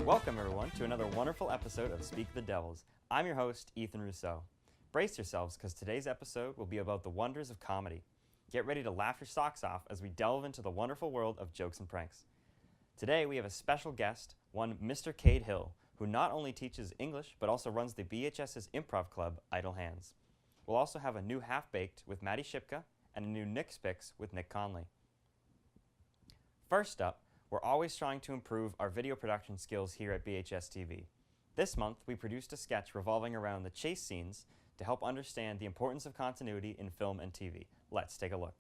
Welcome everyone to another wonderful episode of Speak the Devils. I'm your host, Ethan Rousseau. Brace yourselves because today's episode will be about the wonders of comedy. Get ready to laugh your socks off as we delve into the wonderful world of jokes and pranks. Today we have a special guest, one Mr. Kade Hill, who not only teaches English but also runs the BHS's improv club, Idle Hands. We'll also have a new Half-Baked with Madi Shipka and a new Nick's Picks with Nick Conley. First up, we're always trying to improve our video production skills here at BHS TV. This month, we produced a sketch revolving around the chase scenes to help understand the importance of continuity in film and TV. Let's take a look.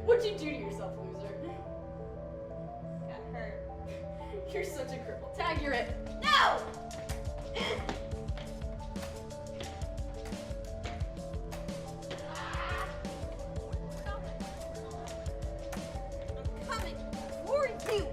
What'd you do to yourself, loser? Got hurt. You're such a cripple. Tag, you're it. No! I'm coming for you!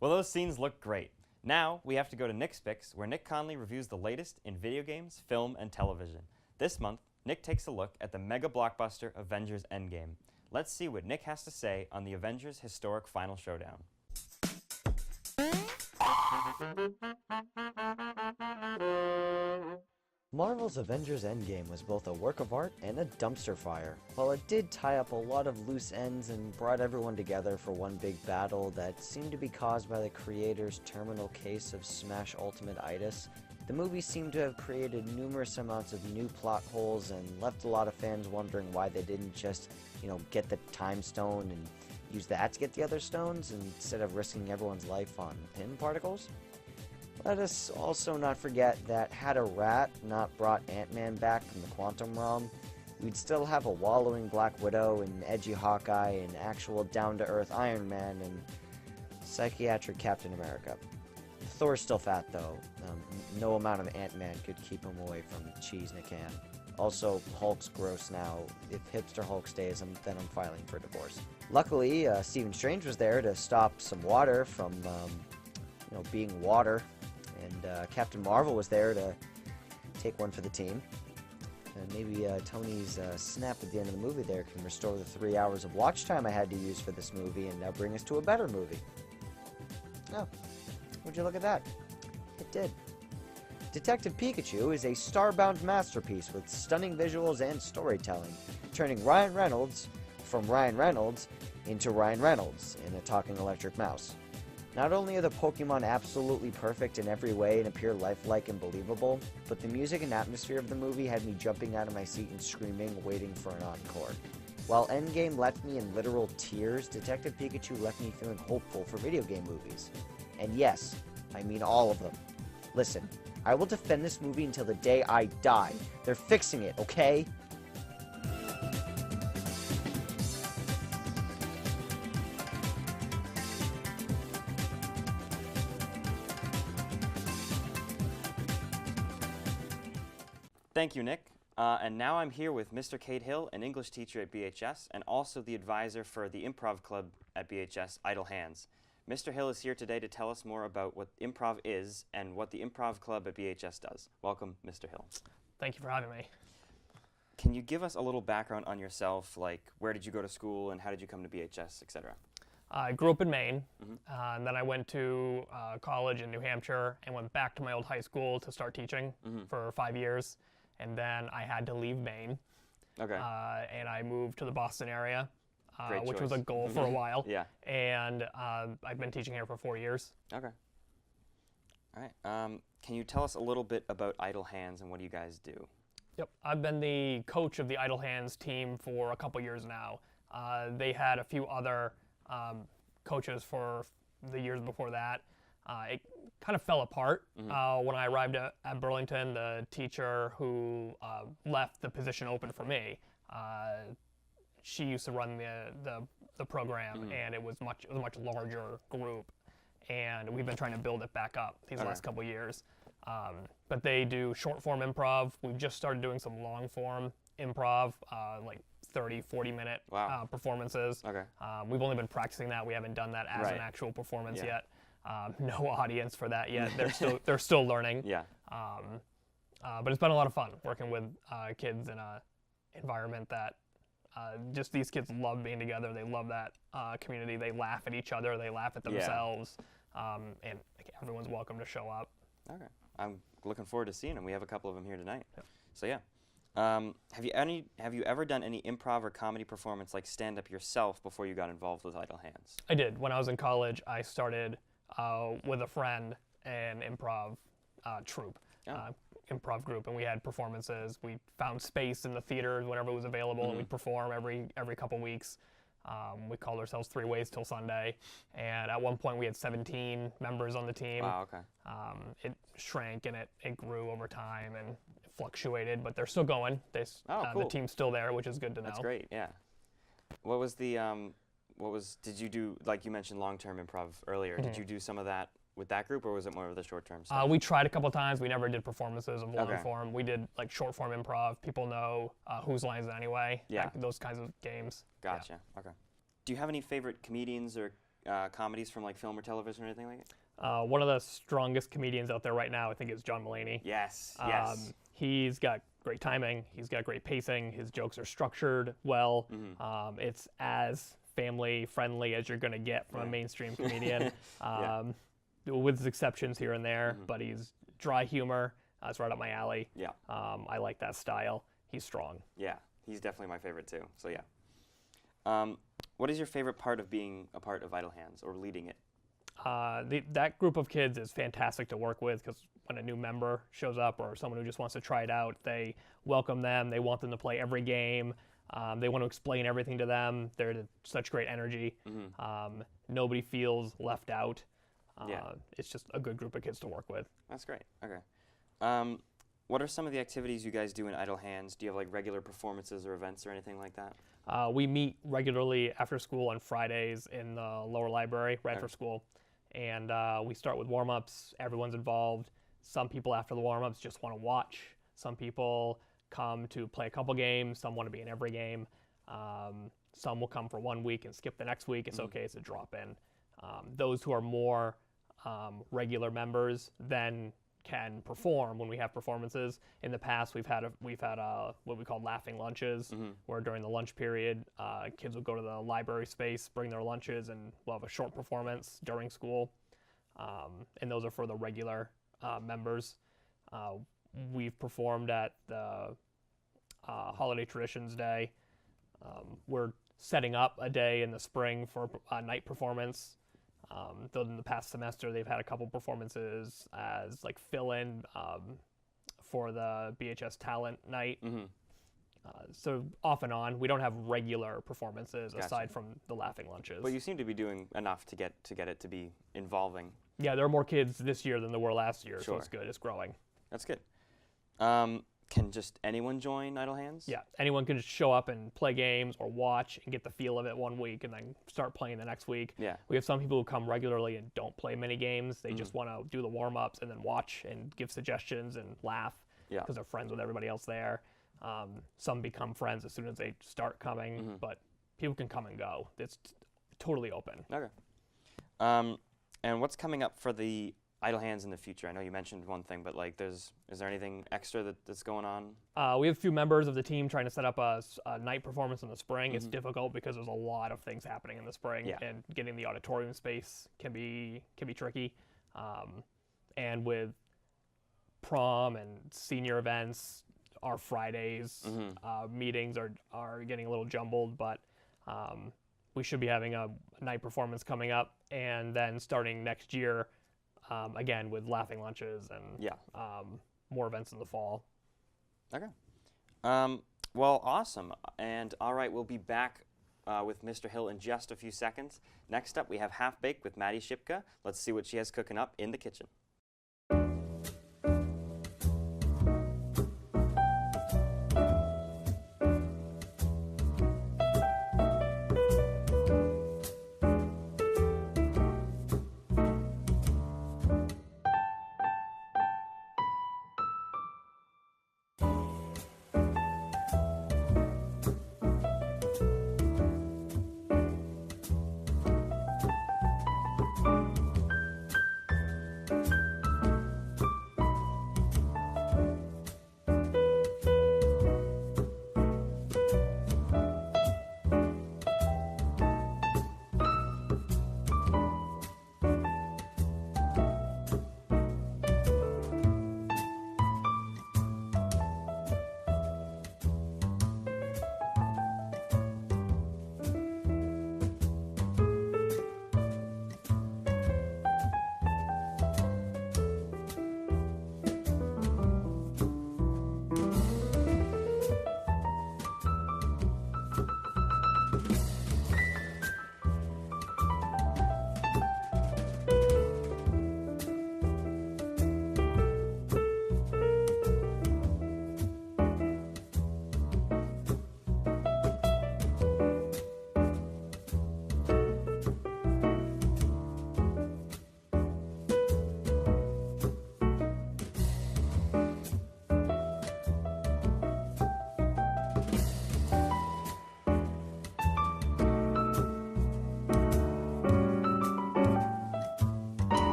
Well, those scenes look great. Now, we have to go to Nick's Picks, where Nick Conley reviews the latest in video games, film, and television. This month, Nick takes a look at the mega blockbuster Avengers Endgame. Let's see what Nick has to say on the Avengers' historic final showdown. Marvel's Avengers Endgame was both a work of art and a dumpster fire. While it did tie up a lot of loose ends and brought everyone together for one big battle that seemed to be caused by the creator's terminal case of Smash Ultimate-itis, The movie seemed to have created numerous amounts of new plot holes and left a lot of fans wondering why they didn't just, get the time stone and use that to get the other stones instead of risking everyone's life on pin particles. Let us also not forget that had a rat not brought Ant-Man back from the quantum realm, we'd still have a wallowing Black Widow, an edgy Hawkeye, an actual down-to-earth Iron Man, and psychiatric Captain America. Thor's still fat, though. No amount of Ant-Man could keep him away from cheese in a can. Also, Hulk's gross now. If hipster Hulk stays, then I'm filing for divorce. Luckily, Stephen Strange was there to stop some water from, being water. And Captain Marvel was there to take one for the team. And maybe Tony's snap at the end of the movie there can restore the 3 hours of watch time I had to use for this movie and now bring us to a better movie. Oh, would you look at that? It did. Detective Pikachu is a starbound masterpiece with stunning visuals and storytelling, turning Ryan Reynolds from Ryan Reynolds into Ryan Reynolds in a talking electric mouse. Not only are the Pokemon absolutely perfect in every way and appear lifelike and believable, but the music and atmosphere of the movie had me jumping out of my seat and screaming, waiting for an encore. While Endgame left me in literal tears, Detective Pikachu left me feeling hopeful for video game movies. And yes, I mean all of them. Listen, I will defend this movie until the day I die. They're fixing it, okay? Thank you, Nick. And now I'm here with Mr. Kade Hill, an English teacher at BHS, and also the advisor for the improv club at BHS, Idle Hands. Mr. Hill is here today to tell us more about what improv is and what the improv club at BHS does. Welcome, Mr. Hill. Thank you for having me. Can you give us a little background on yourself, like where did you go to school and how did you come to BHS, etc.? I grew up in Maine, and then I went to college in New Hampshire and went back to my old high school to start teaching for 5 years. And then I had to leave Maine, and I moved to the Boston area, which was a goal for a while. Yeah. And I've been teaching here for 4 years. Okay. All right. Can you tell us a little bit about Idle Hands and what do you guys do? Yep. I've been the coach of the Idle Hands team for a couple years now. They had a few other coaches for the years before that. It kind of fell apart when I arrived at Burlington. The teacher who left the position open for me, she used to run the program, and it was a much larger group, and we've been trying to build it back up these last couple years. But they do short form improv. We've just started doing some long form improv, like 30, 40-minute performances. Okay. We've only been practicing that. We haven't done that as an actual performance yet. No audience for that yet. They're still learning. Yeah. But it's been a lot of fun working with kids in a environment that just these kids love being together. They love that community. They laugh at each other. They laugh at themselves. And everyone's welcome to show up. Okay. I'm looking forward to seeing them. We have a couple of them here tonight. Yep. So yeah. Have you ever done any improv or comedy performance like stand-up yourself before you got involved with Idle Hands? I did. When I was in college, I started with a friend an improv troupe, improv group, and we had performances. We found space in the theaters whenever it was available, and we'd perform every couple weeks. We called ourselves 3 Ways Till Sunday, and at one point we had 17 members on the team. Wow, okay. It shrank and it grew over time and it fluctuated, but they're still going. Cool. The team's still there, which is good to know. That's great, yeah. What was the, did you do, like you mentioned long-term improv earlier, did you do some of that with that group, or was it more of the short-term stuff? We tried a couple times. We never did performances of long form. We did like short-form improv. People know Whose Lines Is It Anyway? Yeah. Like, those kinds of games. Gotcha, okay. Do you have any favorite comedians or comedies from like film or television or anything like it? One of the strongest comedians out there right now, I think, is John Mulaney. Yes, yes. He's got great timing. He's got great pacing. His jokes are structured well. It's as family-friendly as you're going to get from a mainstream comedian, with exceptions here and there. But he's dry humor. It's right up my alley. Yeah. I like that style. He's strong. Yeah, he's definitely my favorite too. So yeah. What is your favorite part of being a part of Idle Hands or leading it? That group of kids is fantastic to work with because when a new member shows up or someone who just wants to try it out, they welcome them. They want them to play every game. They want to explain everything to them. They're such great energy. Nobody feels left out. It's just a good group of kids to work with. That's great. Okay. What are some of the activities you guys do in Idle Hands? Do you have like regular performances or events or anything like that? We meet regularly after school on Fridays in the lower library right after school. And we start with warm-ups. Everyone's involved. Some people after the warm-ups just want to watch. Some people come to play a couple games. Some want to be in every game. Some will come for 1 week and skip the next week. It's okay. It's a drop-in. Those who are more regular members then can perform when we have performances. In the past, we've had what we call laughing lunches, where during the lunch period, kids will go to the library space, bring their lunches, and we'll have a short performance during school. And those are for the regular members. We've performed at the Holiday Traditions Day. We're setting up a day in the spring for a night performance. Though in the past semester, they've had a couple performances as like fill-in for the BHS Talent Night. So off and on, we don't have regular performances aside from the laughing lunches. But you seem to be doing enough to get it to be involving. Yeah, there are more kids this year than there were last year, so it's good. It's growing. That's good. Can just anyone join Idle Hands? Yeah, anyone can just show up and play games or watch and get the feel of it 1 week and then start playing the next week. Yeah. We have some people who come regularly and don't play many games. They just want to do the warm-ups and then watch and give suggestions and laugh because they're friends with everybody else there. Some become friends as soon as they start coming, but people can come and go. It's totally open. Okay. And what's coming up for the Idle Hands in the future? I know you mentioned one thing, but like, is there anything extra that's going on? We have a few members of the team trying to set up a night performance in the spring. It's difficult because there's a lot of things happening in the spring, and getting the auditorium space can be tricky. And with prom and senior events, our Fridays meetings are getting a little jumbled, but we should be having a night performance coming up, and then starting next year, again with laughing lunches and more events in the fall. Okay. Well, awesome. And all right, we'll be back with Mr. Hill in just a few seconds. Next up, we have Half Baked with Madi Shipka. Let's see what she has cooking up in the kitchen.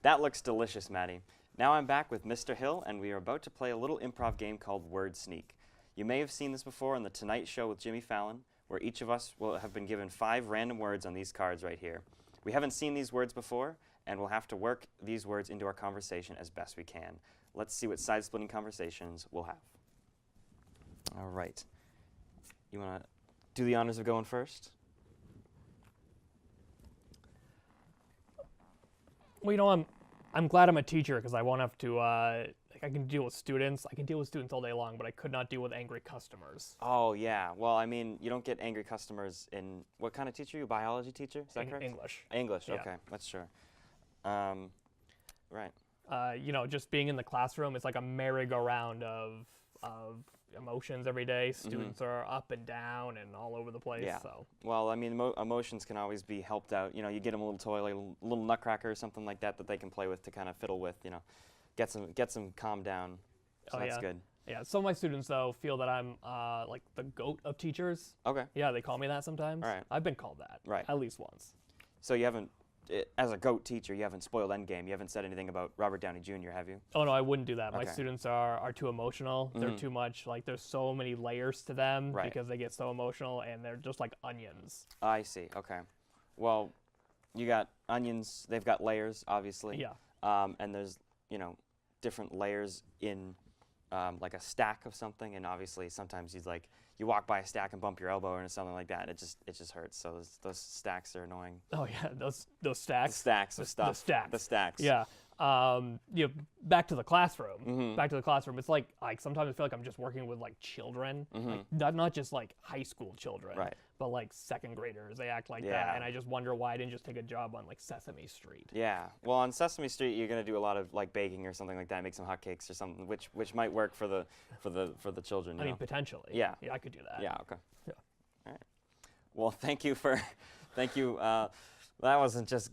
That looks delicious, Maddie. Now I'm back with Mr. Hill, and we are about to play a little improv game called Word Sneak. You may have seen this before on The Tonight Show with Jimmy Fallon, where each of us will have been given 5 random words on these cards right here. We haven't seen these words before, and we'll have to work these words into our conversation as best we can. Let's see what side-splitting conversations we'll have. All right. You want to do the honors of going first? Well, you know, I'm glad I'm a teacher because I won't have to. I can deal with students. I can deal with students all day long, but I could not deal with angry customers. Oh, yeah. Well, I mean, you don't get angry customers in... What kind of teacher are you? Biology teacher? Is that correct? English. English, Yeah. okay. That's sure. Right. You know, just being in the classroom, it's like a merry-go-round of emotions every day. Students are up and down and all over the place. Yeah. So. Well, I mean, emotions can always be helped out. You know, you get them a little toy, like a little nutcracker or something like that they can play with to kind of fiddle with, you know. Get some calmed down. So that's good. Yeah, some of my students, though, feel that I'm like the GOAT of teachers. Okay. Yeah, they call me that sometimes. All right. I've been called that. Right. At least once. So you haven't, as a GOAT teacher, you haven't spoiled Endgame. You haven't said anything about Robert Downey Jr., have you? Oh, no, I wouldn't do that. My Okay. students are too emotional. They're too much, like, there's so many layers to them Right. because they get so emotional, and they're just like onions. I see. Okay. Well, you got onions. They've got layers, obviously. Yeah. And there's, you know, different layers in like a stack of something, and obviously sometimes you walk by a stack and bump your elbow or something like that. It just hurts. So those stacks are annoying. Oh, yeah, those The stacks. stacks of stuff. The stacks. The stacks. Yeah. You know, back to the classroom. Back to the classroom. It's like sometimes I feel like I'm just working with like children, like not just like high school children, Right. but like second graders. They act like Yeah. that, and I just wonder why I didn't just take a job on like Sesame Street. Yeah. Well, on Sesame Street, you're gonna do a lot of like baking or something like that, make some hotcakes or something, which might work for the children. You I mean, know? potentially. Yeah. Yeah, I could do that. Yeah. Okay. Yeah. All right. Well, thank you. That wasn't just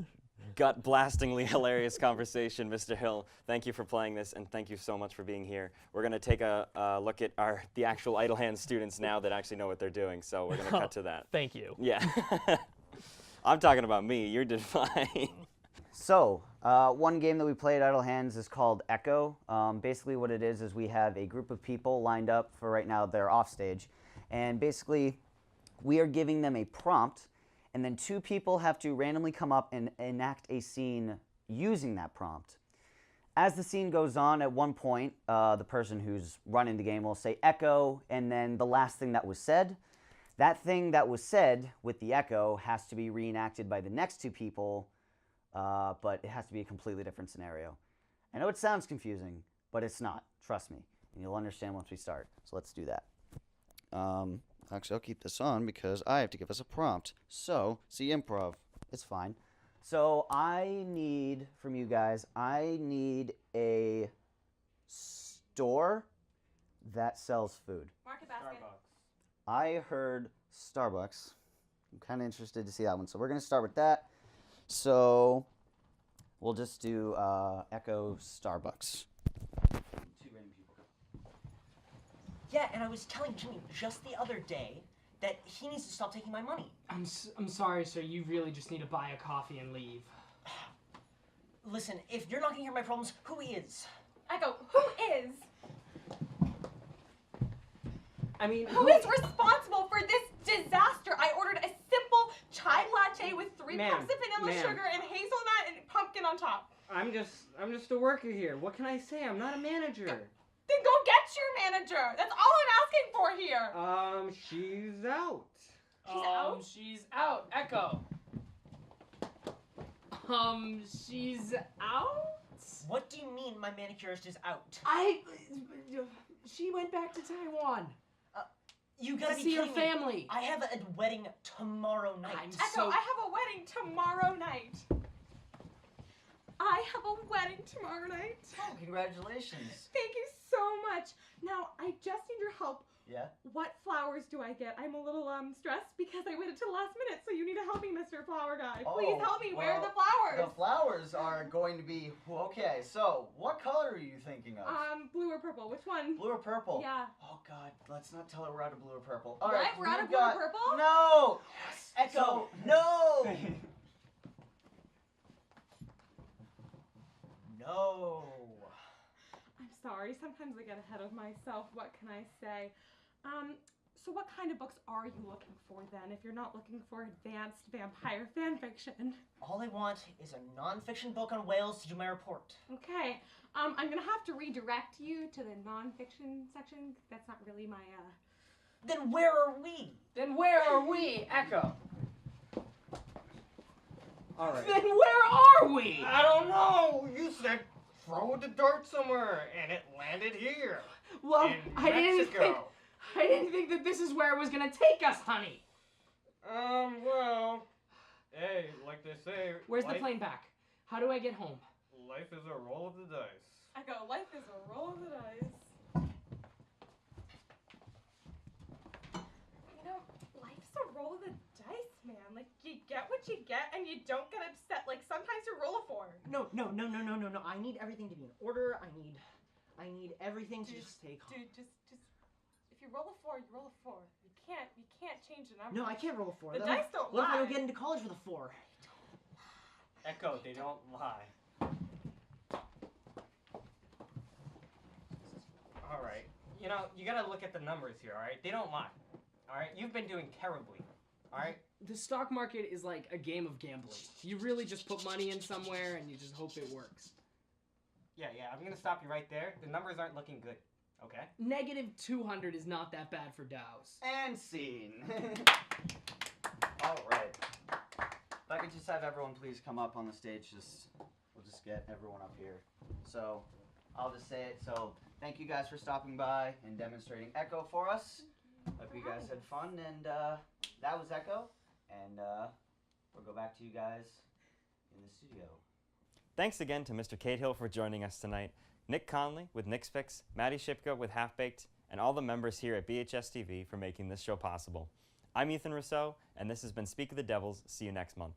gut-blastingly hilarious conversation, Mr. Hill. Thank you for playing this, and thank you so much for being here. We're going to take a look at the actual Idle Hands students now that actually know what they're doing, so we're going to cut to that. Thank you. Yeah. I'm talking about me. You're doing fine. So, one game that we play at Idle Hands is called Echo. Basically what it is we have a group of people lined up for right now, they're off stage, and basically we are giving them a prompt, and then 2 people have to randomly come up and enact a scene using that prompt. As the scene goes on, at one point, the person who's running the game will say echo, and then the last thing that was said. That thing that was said with the echo has to be reenacted by the next 2 people, but it has to be a completely different scenario. I know it sounds confusing, but it's not. Trust me. And you'll understand once we start. So let's do that. Actually, I'll keep this on because I have to give us a prompt. So, see improv. It's fine. So I need, from you guys, I need a store that sells food. Market basket. I heard Starbucks. I'm kind of interested to see that one. So we're going to start with that. So we'll just do Echo Starbucks. 2 random people. Yeah, and I was telling Jimmy just the other day that he needs to stop taking my money. I'm sorry, sir. You really just need to buy a coffee and leave. Listen, if you're not gonna hear my problems, who is? Echo, who is? I mean, Who is responsible for this disaster? I ordered a simple chai latte with 3 Ma'am, cups of vanilla ma'am. sugar and hazelnut and pumpkin on top. I'm just a worker here. What can I say? I'm not a manager. Then go get your manager. That's all I'm asking for here. She's out. She's out? She's out. Echo. She's out? What do you mean my manicurist is out? She went back to Taiwan You to gotta be see her kidding me. family. I have a wedding tomorrow night. I'm Echo, so- I have a wedding tomorrow night. I have a wedding tomorrow night. Oh, congratulations. Thank you so much. Now, I just need your help. Yeah? What flowers do I get? I'm a little stressed because I waited till the last minute, so you need to help me, Mr. Flower Guy. Please Oh, help me. Where are well, the flowers? The flowers are going to be, okay, so what color are you thinking of? Blue or purple? Which one? Blue or purple? Yeah. Oh God, let's not tell her we're out of blue or purple. What? Alright, We're out of we've blue or got- purple? No! Yes. Echo, no! no. I'm sorry, sometimes I get ahead of myself. What can I say? So what kind of books are you looking for then, if you're not looking for advanced vampire fan fiction? All I want is a nonfiction book on whales to do my report. Okay, I'm gonna have to redirect you to the nonfiction section. That's not really my, Then where are we? Then where are we, Echo? All right. Then where are we? I don't know. You said throw the dart somewhere, and it landed here. Well, in I Mexico. didn't think that this is where it was gonna take us, honey. Well, hey, like they say, Where's the plane back? How do I get home? life is a roll of the dice. I go, life is a roll of the dice. You know, life's a roll of the dice, man. Like, you get what you get and you don't get upset. Like, sometimes you roll a 4. No. I need everything to be in order. I need everything to just stay calm. Dude, just if you roll a 4, you roll a 4. You can't change the number. No, I can't roll a 4. The dice don't What if I lie. don't get into college with a 4? Echo, they don't lie. All right. You know, you gotta look at the numbers here, all right? They don't lie. All right? You've been doing terribly. All right? The stock market is like a game of gambling. You really just put money in somewhere and you just hope it works. Yeah, I'm gonna stop you right there. The numbers aren't looking good. Okay? Negative 200 is not that bad for Dows. And scene. All right. If I could just have everyone please come up on the stage, we'll just get everyone up here. So I'll just say it. So thank you guys for stopping by and demonstrating Echo for us. Hope you guys had fun, and that was Echo. And we'll go back to you guys in the studio. Thanks again to Mr. Kade Hill for joining us tonight, Nick Conley with Nick's Picks, Madi Shipka with Half Baked, and all the members here at BHS TV for making this show possible. I'm Ethan Rousseau, and this has been Speak of the Devils. See you next month.